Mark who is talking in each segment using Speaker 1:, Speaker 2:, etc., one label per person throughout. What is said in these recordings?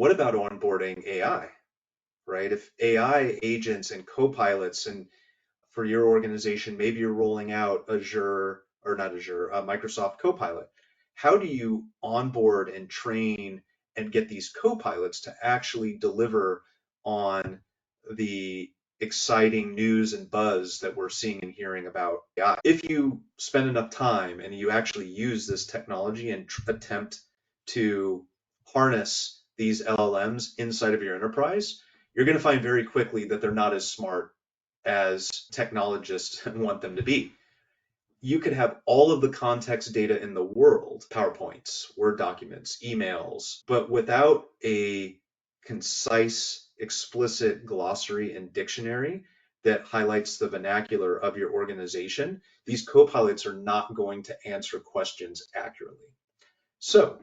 Speaker 1: what about onboarding AI, right? If AI agents and co-pilots, and for your organization, maybe you're rolling out Azure, or not Azure, Microsoft Copilot. How do you onboard and train and get these co-pilots to actually deliver on the exciting news and buzz that we're seeing and hearing about AI? If you spend enough time and you actually use this technology and attempt to harness these LLMs inside of your enterprise, you're going to find very quickly that they're not as smart as technologists want them to be. You could have all of the context data in the world, PowerPoints, Word documents, emails, but without a concise, explicit glossary and dictionary that highlights the vernacular of your organization, these co-pilots are not going to answer questions accurately. So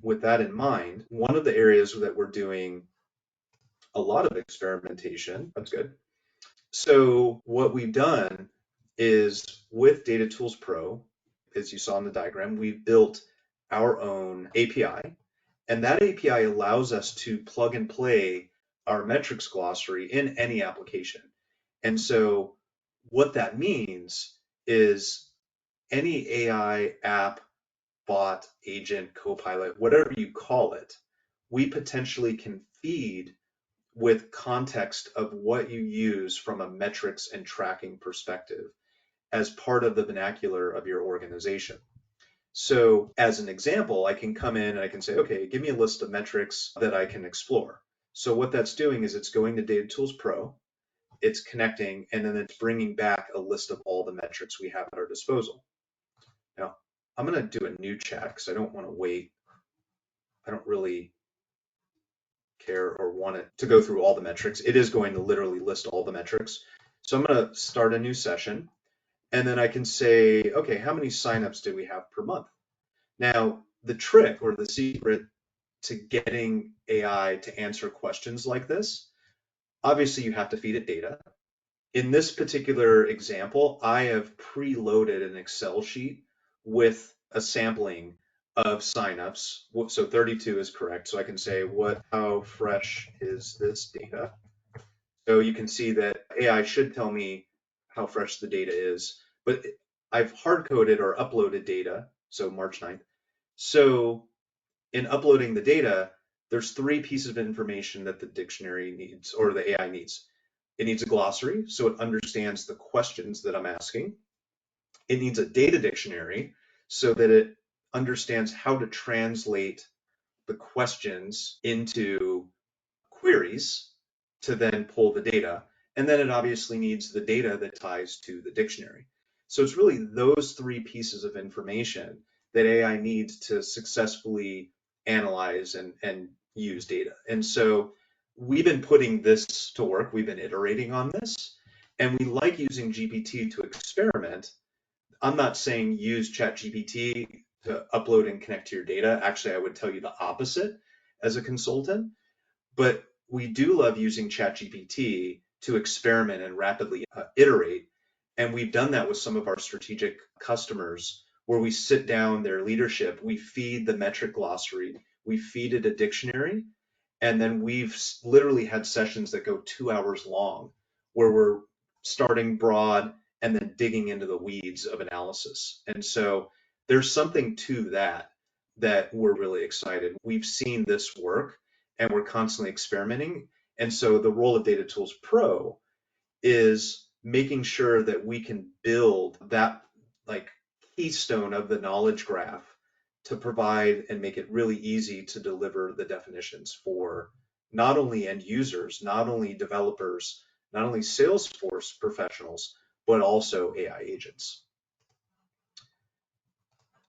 Speaker 1: with that in mind, one of the areas that we're doing a lot of experimentation, that's good. So what we've done is with DataTools Pro, as you saw in the diagram, we've built our own API, and that API allows us to plug and play our metrics glossary in any application. And so what that means is any AI app, bot, agent, copilot, whatever you call it, we potentially can feed with context of what you use from a metrics and tracking perspective as part of the vernacular of your organization. So as an example, I can come in and I can say, okay, give me a list of metrics that I can explore. So what that's doing is it's going to DataTools Pro, it's connecting, and then it's bringing back a list of all the metrics we have at our disposal. Now, I'm going to do a new chat because I don't want to wait. I don't really care or want it to go through all the metrics. It is going to literally list all the metrics. So I'm going to start a new session, and then I can say, okay, how many signups do we have per month? Now, the trick or the secret to getting AI to answer questions like this, obviously you have to feed it data. In this particular example, I have preloaded an Excel sheet with a sampling of signups. So 32 is correct. So I can say, how fresh is this data? So you can see that AI should tell me how fresh the data is, but I've hard-coded or uploaded data, so March 9th. So in uploading the data, there's 3 pieces of information that the dictionary needs, or the AI needs. It needs a glossary, so it understands the questions that I'm asking. It needs a data dictionary, so that it understands how to translate the questions into queries to then pull the data. And then it obviously needs the data that ties to the dictionary. So it's really those 3 pieces of information that AI needs to successfully analyze and use data. And so we've been putting this to work. We've been iterating on this, and we like using GPT to experiment. I'm not saying use ChatGPT to upload and connect to your data. Actually, I would tell you the opposite as a consultant. But we do love using ChatGPT to experiment and rapidly iterate. And we've done that with some of our strategic customers where we sit down their leadership, we feed the metric glossary, we feed it a dictionary, and then we've literally had sessions that go 2 hours long where we're starting broad and then digging into the weeds of analysis. And so there's something to that we're really excited. We've seen this work and we're constantly experimenting. And so the role of DataTools Pro is making sure that we can build that like keystone of the knowledge graph to provide and make it really easy to deliver the definitions for not only end users, not only developers, not only Salesforce professionals, but also AI agents.